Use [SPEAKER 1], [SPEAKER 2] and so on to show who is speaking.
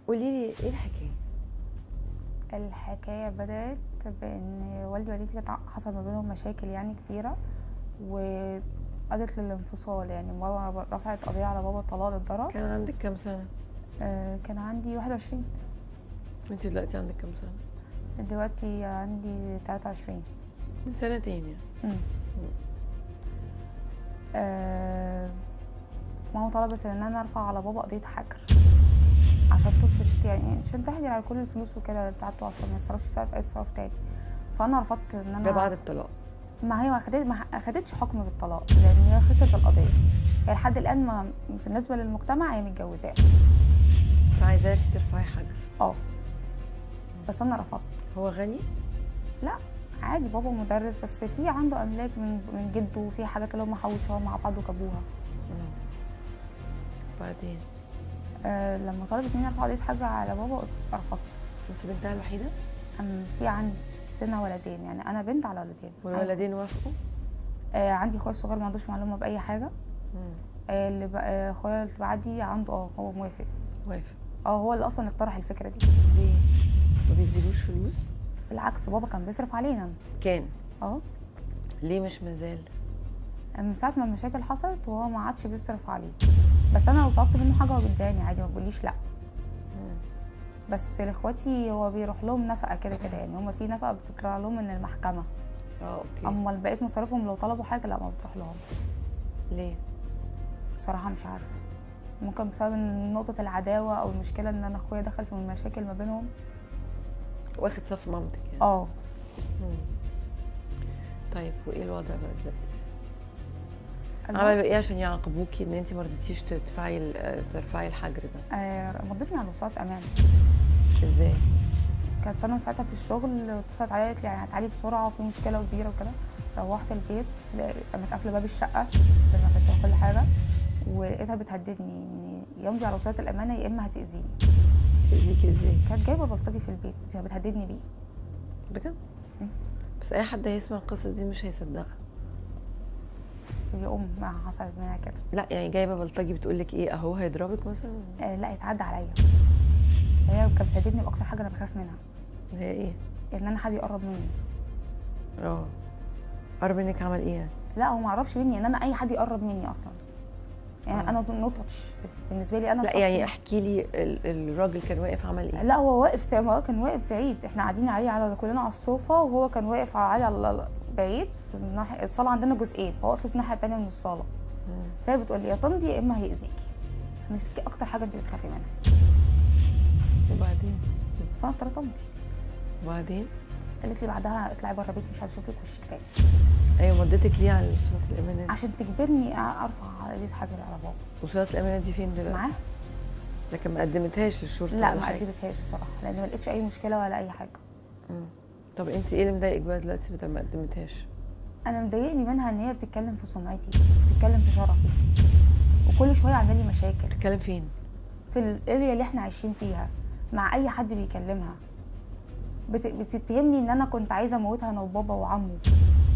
[SPEAKER 1] قولي لي ايه الحكايه؟
[SPEAKER 2] الحكاية بدأت بإن والدي ووالدتي كانت حصل ما بينهم مشاكل يعني كبيرة، وأدت للانفصال. يعني بابا رفعت قضية على بابا طلاق للضرر.
[SPEAKER 1] كان عندك كام سنه؟
[SPEAKER 2] كان عندي 21.
[SPEAKER 1] انت دلوقتي عندك كام سنه؟
[SPEAKER 2] دلوقتي عندي 23.
[SPEAKER 1] من سنتين يعني.
[SPEAKER 2] آه، ماما طلبت ان انا ارفع على بابا قضية حجر عشان تثبت، يعني عشان تحجر على كل الفلوس وكده بتاعته عشان ما يتصرفش فيها في اي تصرف تاني. فانا رفضت ان انا
[SPEAKER 1] ده بعد الطلاق؟
[SPEAKER 2] ما هي ما اخدتش حكم بالطلاق لان هي خسرت القضيه. هي لحد الان ما بالنسبه للمجتمع هي متجوزاه.
[SPEAKER 1] فعايزاكي ترفعي حجر؟
[SPEAKER 2] بس انا رفضت.
[SPEAKER 1] هو غني؟
[SPEAKER 2] لا عادي، بابا مدرس بس في عنده املاك من جده، وفي حاجات اللي هم حوشوها مع بعض وجابوها.
[SPEAKER 1] وبعدين؟
[SPEAKER 2] لما طلبت مني ارفع قضيه حجر على بابا رفضت.
[SPEAKER 1] انت بنتها الوحيده؟
[SPEAKER 2] في عندي سنه ولدين، يعني انا بنت على ولدين.
[SPEAKER 1] والولدين وافقوا؟
[SPEAKER 2] عندي اخويا الصغير ما عندوش معلومه باي حاجه. اللي بقى اخويا اللي بعدي عنده هو موافق.
[SPEAKER 1] وافق؟
[SPEAKER 2] هو اللي اصلا اقترح الفكره دي.
[SPEAKER 1] ليه؟ ما بيديلوش فلوس؟
[SPEAKER 2] بالعكس بابا كان بيصرف علينا.
[SPEAKER 1] كان؟
[SPEAKER 2] اه.
[SPEAKER 1] ليه مش مازال؟
[SPEAKER 2] من ساعه ما المشاكل حصلت وهو ما عادش بيصرف عليه. بس انا لو طلبت منه حاجه هو بيداني عادي، ما بيقوليش لا. بس لاخواتي هو بيروح لهم نفقه كده كده، يعني هم في نفقه بتطلع لهم من المحكمه.
[SPEAKER 1] اوكي.
[SPEAKER 2] اما بقيت مصاريفهم لو طلبوا حاجه لا ما بتروح لهمش.
[SPEAKER 1] ليه؟
[SPEAKER 2] بصراحه مش عارفه، ممكن بسبب نقطه العداوه او المشكله ان انا اخويا دخل في مشاكل ما بينهم.
[SPEAKER 1] واخد صف مامتك يعني؟ طيب وايه الوضع بقى دلوقتي؟ عملوا ايه عشان يعاقبوكي ان انت ما رضيتيش ترفعي الحجر ده؟
[SPEAKER 2] مضتني على وساطة امان.
[SPEAKER 1] ازاي؟
[SPEAKER 2] كانت انا ساعتها في الشغل واتصلت عليا قالت لي يعني تعالي بسرعه وفي مشكله كبيره وكده. روحت البيت قامت قافله باب الشقه ما كانتش كل حاجه، ولقيتها بتهددني ان يمضي على وصايه الامانه يا اما هتاذيني.
[SPEAKER 1] تاذيكي ازاي؟
[SPEAKER 2] كانت جايبه بلطجي في البيت هي بتهددني بيه.
[SPEAKER 1] بجد؟ بس اي حد هيسمع القصه دي مش هيصدقها.
[SPEAKER 2] هي ما حصلت منها كده.
[SPEAKER 1] لا يعني جايبه بلطجي بتقول لك ايه، اهو هيضربك مثلا؟
[SPEAKER 2] لا يتعدى عليا. هي كانت بتهددني باكتر حاجه انا بخاف منها.
[SPEAKER 1] هي ايه؟
[SPEAKER 2] ان انا حد يقرب مني.
[SPEAKER 1] قرب منك عمل ايه يعني؟
[SPEAKER 2] لا هو ما قربش مني، ان انا اي حد يقرب مني اصلا. يعني انا نطش بالنسبه لي انا.
[SPEAKER 1] لا يعني احكي لي الراجل كان واقف عمل ايه؟
[SPEAKER 2] لا هو واقف هو كان واقف بعيد، احنا قاعدين على كلنا على الصوفه وهو كان واقف على بعيد في الناحيه. الصاله عندنا جزئين فهو واقف في الناحيه الثانيه من الصاله. فهي بتقول لي يا تمضي يا اما هيأذيكي، هعمل فيكي اكتر حاجه انت بتخافي منها.
[SPEAKER 1] وبعدين؟
[SPEAKER 2] فانا اضطريت امضي.
[SPEAKER 1] وبعدين؟
[SPEAKER 2] قالت لي بعدها اطلعي بره بيتي مش هشوفك وشك تاني.
[SPEAKER 1] ايوه مدتك ليه على وصولة الامانه دي؟
[SPEAKER 2] عشان تجبرني ارفع قضيه حجر على بابا.
[SPEAKER 1] وصولة الامانه دي فين دلوقتي؟
[SPEAKER 2] معاه.
[SPEAKER 1] لكن ما قدمتهاش للشرطه؟
[SPEAKER 2] لا ما قدمتهاش بصراحه لان ما لقيتش اي مشكله ولا اي حاجه.
[SPEAKER 1] طب انت ايه اللي مضايقك بقى دلوقتي بدل ما قدمتهاش؟
[SPEAKER 2] انا مضايقني منها ان هي بتتكلم في سمعتي، بتتكلم في شرفي، وكل شويه عامله لي مشاكل.
[SPEAKER 1] بتتكلم فين؟
[SPEAKER 2] في الاريا اللي احنا عايشين فيها مع اي حد بيكلمها. بتتهمني ان انا كنت عايزه اموتها انا وبابا وعمه.